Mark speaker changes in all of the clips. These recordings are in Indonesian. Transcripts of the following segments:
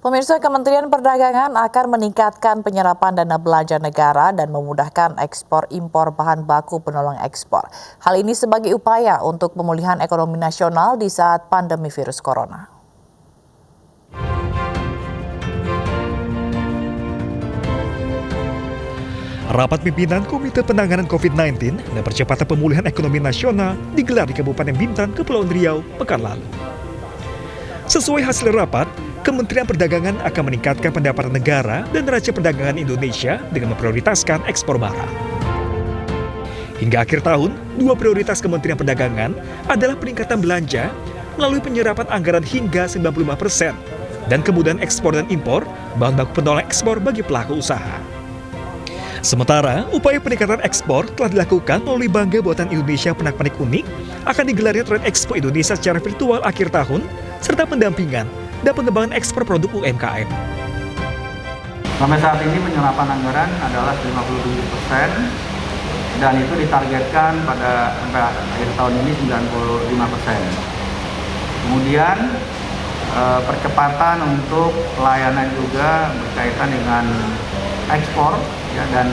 Speaker 1: Pemirsa, Kementerian Perdagangan akan meningkatkan penyerapan dana belanja negara dan memudahkan ekspor impor bahan baku penolong ekspor. Hal ini sebagai upaya untuk pemulihan ekonomi nasional di saat pandemi virus corona.
Speaker 2: Rapat pimpinan Komite Penanganan COVID-19 dan Percepatan Pemulihan Ekonomi Nasional digelar di Kabupaten Bintan, Kepulauan Riau, pekan lalu. Sesuai hasil rapat, Kementerian Perdagangan akan meningkatkan pendapatan negara dan neraca perdagangan Indonesia dengan memprioritaskan ekspor barang. Hingga akhir tahun, dua prioritas Kementerian Perdagangan adalah peningkatan belanja melalui penyerapan anggaran hingga 95% dan kemudahan ekspor dan impor bahan baku penolong ekspor bagi pelaku usaha. Sementara, upaya peningkatan ekspor telah dilakukan melalui Bangga Buatan Indonesia Pernak-Pernik Unik, akan digelarnya Trade Expo Indonesia secara virtual akhir tahun, serta pendampingan dan pengembangan ekspor produk UMKM.
Speaker 3: Sampai saat ini penyerapan anggaran adalah 57% dan itu ditargetkan pada akhir tahun ini 95%. Kemudian percepatan untuk pelayanan juga berkaitan dengan ekspor ya, dan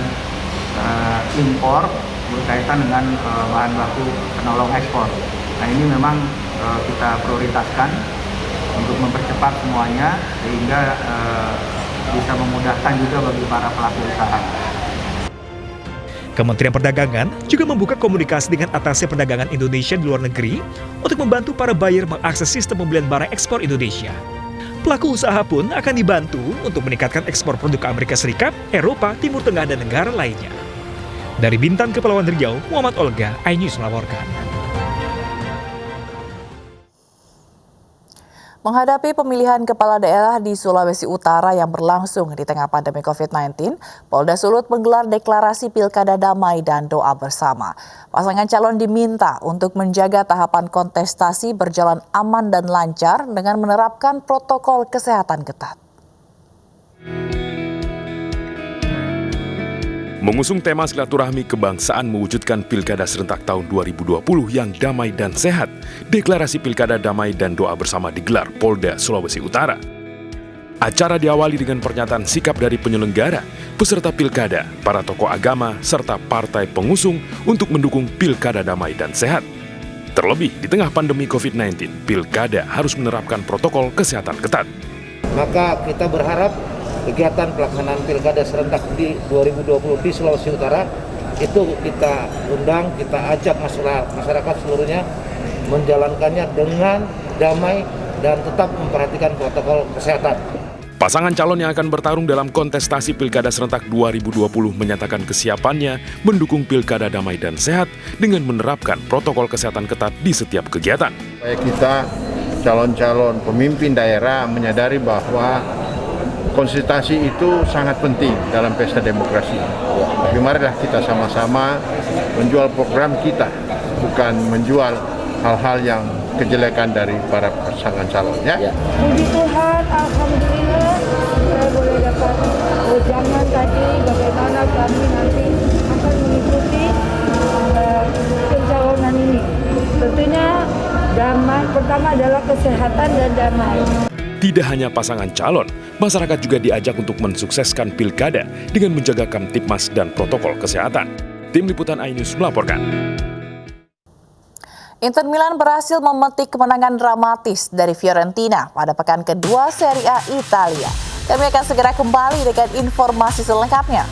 Speaker 3: impor berkaitan dengan bahan baku penolong ekspor. Nah, ini memang kita prioritaskan untuk mempercepat semuanya sehingga bisa memudahkan juga bagi para pelaku usaha.
Speaker 2: Kementerian Perdagangan juga membuka komunikasi dengan atasnya perdagangan Indonesia di luar negeri untuk membantu para buyer mengakses sistem pembelian barang ekspor Indonesia. Pelaku usaha pun akan dibantu untuk meningkatkan ekspor produk ke Amerika Serikat, Eropa, Timur Tengah, dan negara lainnya. Dari Bintan, Kepulauan Riau, Muhammad Olga, iNews melaporkan.
Speaker 1: Menghadapi pemilihan kepala daerah di Sulawesi Utara yang berlangsung di tengah pandemi COVID-19, Polda Sulut menggelar deklarasi pilkada damai dan doa bersama. Pasangan calon diminta untuk menjaga tahapan kontestasi berjalan aman dan lancar dengan menerapkan protokol kesehatan ketat.
Speaker 4: Mengusung tema silaturahmi kebangsaan mewujudkan Pilkada serentak tahun 2020 yang damai dan sehat, deklarasi Pilkada damai dan doa bersama digelar Polda Sulawesi Utara. Acara diawali dengan pernyataan sikap dari penyelenggara, peserta Pilkada, para tokoh agama, serta partai pengusung untuk mendukung Pilkada damai dan sehat. Terlebih di tengah pandemi COVID-19, Pilkada harus menerapkan protokol kesehatan ketat.
Speaker 5: Maka kita berharap kegiatan pelaksanaan Pilkada serentak di 2020 di Sulawesi Utara itu kita undang, kita ajak masyarakat seluruhnya menjalankannya dengan damai dan tetap memperhatikan protokol kesehatan.
Speaker 4: Pasangan calon yang akan bertarung dalam kontestasi Pilkada serentak 2020 menyatakan kesiapannya mendukung Pilkada damai dan sehat dengan menerapkan protokol kesehatan ketat di setiap kegiatan.
Speaker 6: Supaya kita calon-calon pemimpin daerah menyadari bahwa konsultasi itu sangat penting dalam pesta demokrasi. Tapi marilah kita sama-sama menjual program kita, bukan menjual hal-hal yang kejelekan dari para pasangan calon. Ya.
Speaker 7: Puji Tuhan, alhamdulillah saya boleh dapat jangan tadi bagaimana kami nanti akan mengikuti pencalonan ini. Tentunya damai, pertama adalah kesehatan dan damai.
Speaker 4: Tidak hanya pasangan calon, masyarakat juga diajak untuk mensukseskan Pilkada dengan menjaga Kamtibmas dan protokol kesehatan. Tim Liputan iNews melaporkan.
Speaker 1: Inter Milan berhasil memetik kemenangan dramatis dari Fiorentina pada pekan kedua Serie A Italia. Kami akan segera kembali dengan informasi selengkapnya.